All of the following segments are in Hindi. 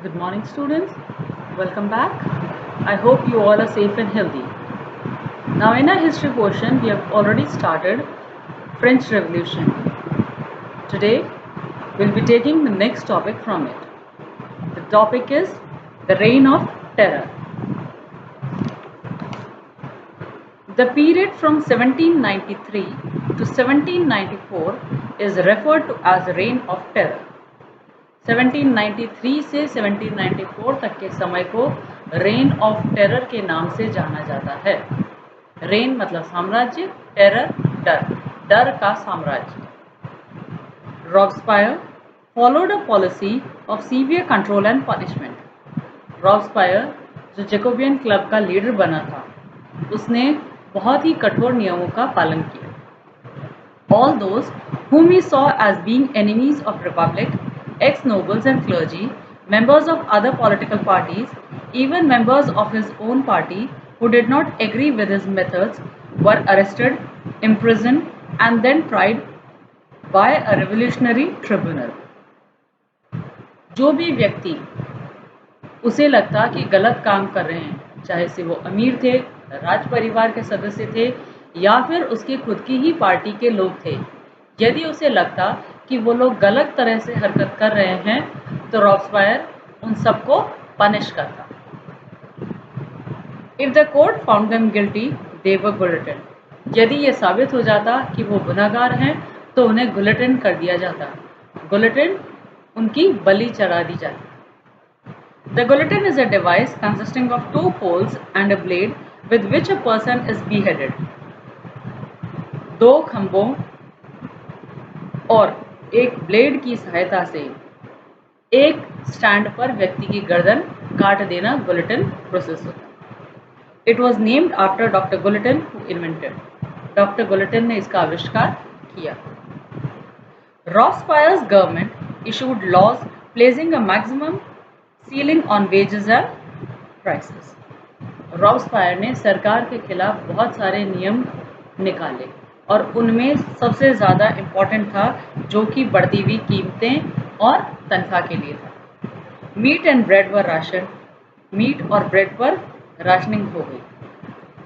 Good morning, students. Welcome back. I hope you all are safe and healthy. Now, in our history portion, we have already started French Revolution. Today, we'll be taking the next topic from it. The topic is the Reign of Terror. The period from 1793 to 1794 is referred to as Reign of Terror. 1793 से 1794 तक के समय को रेन ऑफ टेरर के नाम से जाना जाता है। रेन मतलब साम्राज्य, टेरर डर, डर का साम्राज्य। Robespierre followed a policy of severe control and punishment. Robespierre जो जैकोबियन क्लब का लीडर बना था, उसने बहुत ही कठोर नियमों का पालन किया। All those whom he saw as being enemies of republic, ex-nobles and clergy, members of other political parties, even members of his own party who did not agree with his methods, were arrested, imprisoned, and then tried by a revolutionary tribunal. जो भी व्यक्ति उसे लगता कि गलत काम कर रहे हैं, चाहे से वो अमीर थे, राज परिवार के सदस्य थे या फिर उसकी खुद की ही पार्टी के लोग थे, यदि उसे लगता कि वो लोग गलत तरह से हरकत कर रहे हैं तो रॉब्सपायर उन सबको पनिश करता। If the court found them guilty they were guillotined. यदि ये साबित हो जाता कि वो गुनहगार हैं तो उन्हें गुलेटिन कर दिया जाता। गुलेटिन उनकी बलि चढ़ा दी जाती। The guillotine is a device consisting of two poles and a blade with which a person is beheaded. दो खंभों और एक ब्लेड की सहायता से एक स्टैंड पर व्यक्ति की गर्दन काट देना गुलेटिन प्रोसेस होता है। It was named after Dr. Guillotine who invented. Doctor guillotine ने इसका आविष्कार किया। Robespierre's government issued laws placing a maximum ceiling on wages and prices. Robespierre ने सरकार के खिलाफ बहुत सारे नियम निकाले और उनमें सबसे ज़्यादा इम्पोर्टेंट था जो कि बढ़ती हुई कीमतें और तनख्वाह के लिए था। Meat and bread were ration, meat और ब्रेड पर राशनिंग हो गई।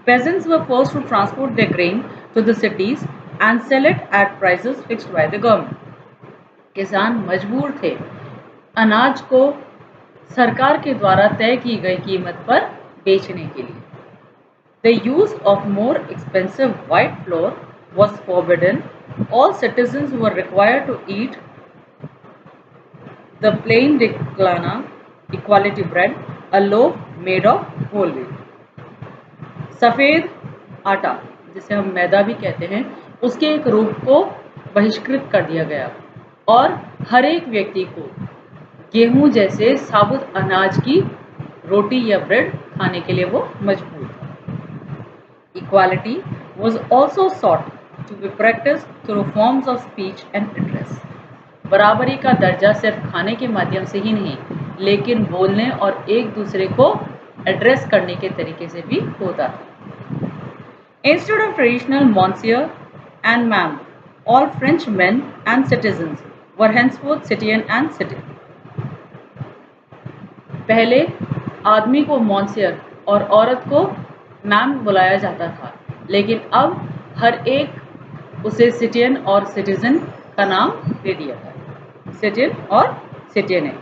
Peasants were forced to transport the grain to the cities and sell it at prices fixed by the government. किसान मजबूर थे अनाज को सरकार के द्वारा तय की गई कीमत पर बेचने के लिए। The use of more expensive white flour was forbidden. All citizens were required to eat the plain डिक्लाना equality bread, a loaf made of whole wheat. सफ़ेद आटा जिसे हम मैदा भी कहते हैं, उसके एक रूप को बहिष्कृत कर दिया गया और हर एक व्यक्ति को गेहूं जैसे साबुत अनाज की रोटी या ब्रेड खाने के लिए वो मजबूर था। Equality was also sought to be practise through forms of speech and address. बराबरी का दर्जा सिर्फ खाने के माध्यम से ही नहीं, लेकिन बोलने और एक दूसरे को एड्रेस करने के तरीके से भी होता था। Instead of traditional monsieur and मैम, all French men and citizens were henceforth citoyen and citoyenne. पहले आदमी को मॉन्सियर और औरत को मैम बुलाया जाता था, लेकिन अब हर एक उसे सिटियन और सिटीजन का नाम दे दिया था। सिटियन और citoyenne.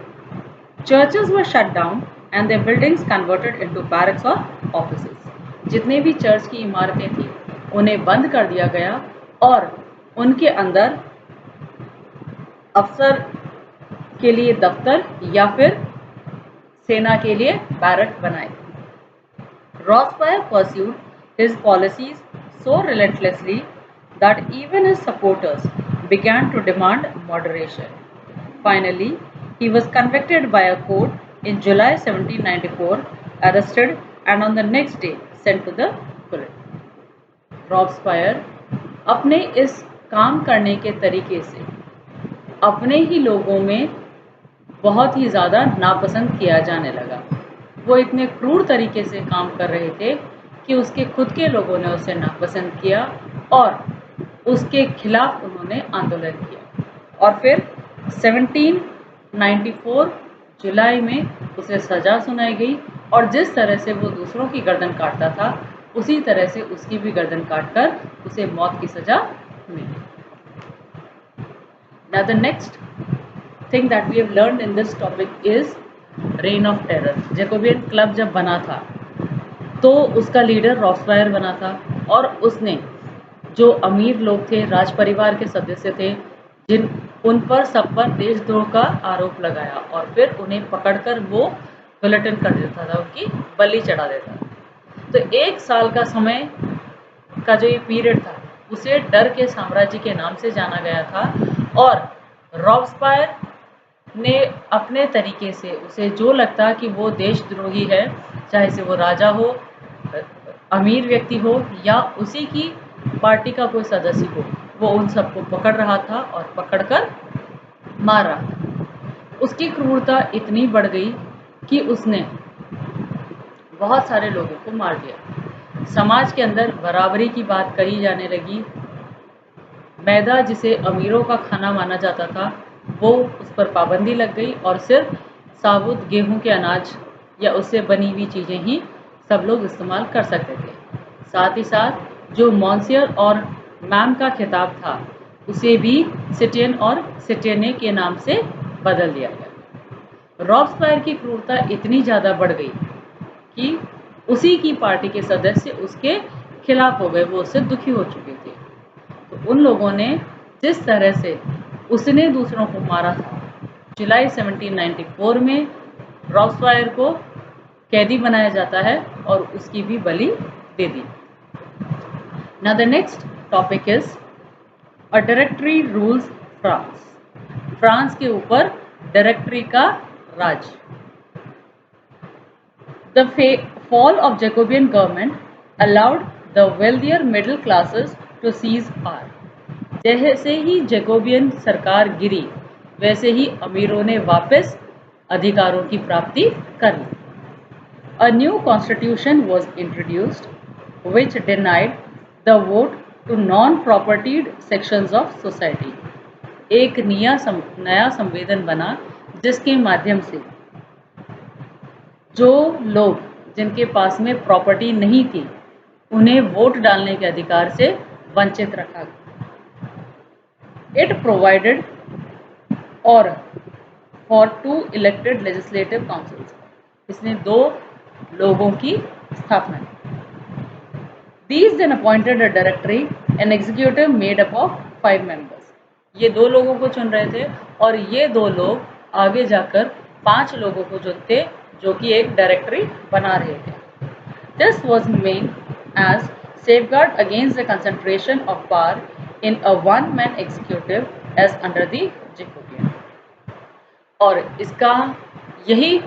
Churches were shut down and their buildings converted into barracks और ऑफिसेस। जितने भी चर्च की इमारतें थी उन्हें बंद कर दिया गया और उनके अंदर अफसर के लिए दफ्तर या फिर सेना के लिए बैरक बनाए। Robespierre pursued his policies so relentlessly that even his supporters began to demand moderation. Finally, he was convicted by a court in July 1794, arrested, and on the next day sent to the guillotine. Robespierre अपने इस काम करने के तरीके से अपने ही लोगों में बहुत ही ज़्यादा नापसंद किया जाने लगा। वो इतने क्रूर तरीके से काम कर रहे थे कि उसके खुद के लोगों ने उसे नापसंद किया और उसके खिलाफ उन्होंने आंदोलन किया। और फिर 1794 जुलाई में उसे सजा सुनाई गई और जिस तरह से वो दूसरों की गर्दन काटता था उसी तरह से उसकी भी गर्दन काटकर उसे मौत की सजा मिली। Now the next thing that we have learned in this topic is reign of terror. Jacobin club जब बना था तो उसका लीडर रॉब्सपायर बना था और उसने जो अमीर लोग थे, राज परिवार के सदस्य थे, जिन उन पर सब पर देशद्रोह का आरोप लगाया और फिर उन्हें पकड़कर वो बुलेटिन कर देता था, उनकी बलि चढ़ा देता था। तो 1 साल का समय का जो ये पीरियड था उसे डर के साम्राज्य के नाम से जाना गया था और रॉब्सपायर ने अपने तरीके से उसे जो लगता कि वो देशद्रोही है, चाहे से वो राजा हो, अमीर व्यक्ति हो या उसी की पार्टी का कोई सदस्य हो, वो उन सबको पकड़ रहा था और पकड़कर मार रहा था। उसकी क्रूरता इतनी बढ़ गई कि उसने बहुत सारे लोगों को मार दिया। समाज के अंदर बराबरी की बात कही जाने लगी। मैदा जिसे अमीरों का खाना माना जाता था वो उस पर पाबंदी लग गई और सिर्फ साबुत गेहूं के अनाज या उससे बनी हुई चीज़ें ही सब लोग इस्तेमाल कर सकते थे। साथ ही साथ जो मॉन्सियर और मैम का खिताब था उसे भी सिटियन और सिटियने के नाम से बदल दिया गया। रॉब्सपायर की क्रूरता इतनी ज़्यादा बढ़ गई कि उसी की पार्टी के सदस्य उसके खिलाफ हो गए, वो उससे दुखी हो चुके थे। तो उन लोगों ने जिस तरह से उसने दूसरों को मारा था, जुलाई 1794 में रॉब्सपायर को कैदी बनाया जाता है और उसकी भी बलि दे दी। Now the next topic is a directory rules France. France के ऊपर डायरेक्टरी का राज। The fall of Jacobean government allowed the wealthier middle classes to seize power. जैसे ही जैकोबियन सरकार गिरी वैसे ही अमीरों ने वापस अधिकारों की प्राप्ति कर ली। A new constitution was introduced which denied the vote to non-propertied sections of society. एक नया संविधान बना जिसके माध्यम से जो लोग जिनके पास में प्रॉपर्टी नहीं थी उन्हें वोट डालने के अधिकार से वंचित रखा गया। इट प्रोवाइडेड और फॉर 2 इलेक्टेड लेजिस्लेटिव काउंसिल्स, इसने 2 लोगों की स्थापना की। These then appointed a directory and executive made up of 5 members. ये 2 लोगों को चुन रहे थे और ये 2 लोग आगे जाकर 5 लोगों को चुनते जो कि एक डायरेक्टरी बना रहे थे। This was meant as safeguard against the concentration of power in a one-man executive as under the Jacobean. और इसका यही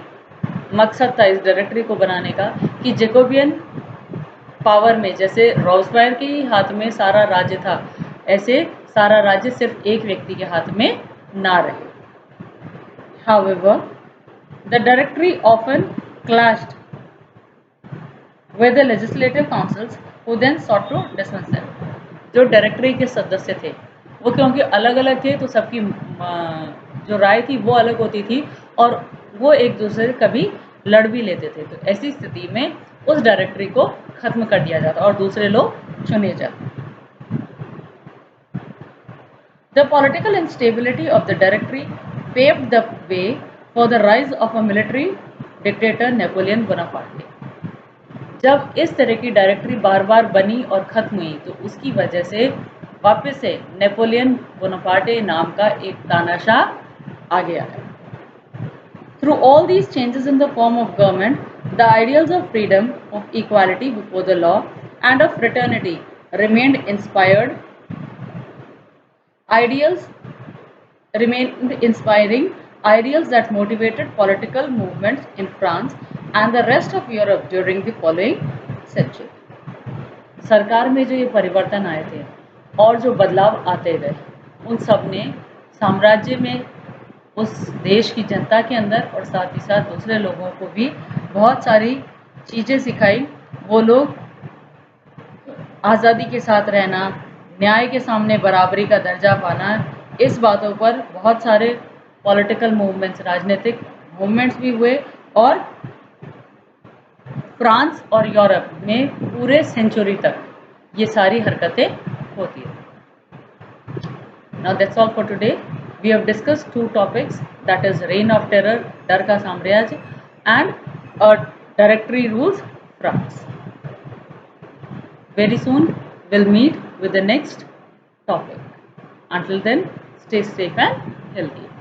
मकसद था इस डायरेक्टरी को बनाने का कि जैकोबियन पावर में जैसे रॉब्सपायर के ही हाथ में सारा राज्य था, ऐसे सारा राज्य सिर्फ एक व्यक्ति के हाथ में ना रहे। However, the directory often clashed with the legislative councils who then sought to dismiss them. जो डायरेक्टरी के सदस्य थे वो क्योंकि अलग अलग थे तो सबकी जो राय थी वो अलग होती थी और वो एक दूसरे से कभी लड़ भी लेते थे। तो ऐसी स्थिति में उस डायरेक्टरी को खत्म कर दिया जाता और दूसरे लोग चुने जाते। The political instability of the directory paved the way for the rise of a military dictator Napoleon Bonaparte. जब इस तरह की डायरेक्टरी बार बार बनी और खत्म हुई तो उसकी वजह से वापस से नेपोलियन बोनापार्टे नाम का एक तानाशाह आ गया है। Through all these changes in the form of government, the ideals of freedom, of equality before the law, and of fraternity remained inspired. Ideals remained inspiring ideals that motivated political movements in France and the rest of Europe during the following century. सरकार में जो ये परिवर्तन आए थे और जो बदलाव आते गए उन सब ने साम्राज्य में उस देश की जनता के अंदर और साथ ही साथ दूसरे लोगों को भी बहुत सारी चीज़ें सिखाई। वो लोग आज़ादी के साथ रहना, न्याय के सामने बराबरी का दर्जा पाना, इस बातों पर बहुत सारे पॉलिटिकल मूवमेंट्स, राजनीतिक मूवमेंट्स भी हुए और फ्रांस और यूरोप में पूरे सेंचुरी तक ये सारी हरकतें होती हैं। Now that's all for today. We have discussed two topics, that is reign of terror, डर का साम्राज्य, and directory rules France. Very soon we'll meet with the next topic. Until then, stay safe and healthy.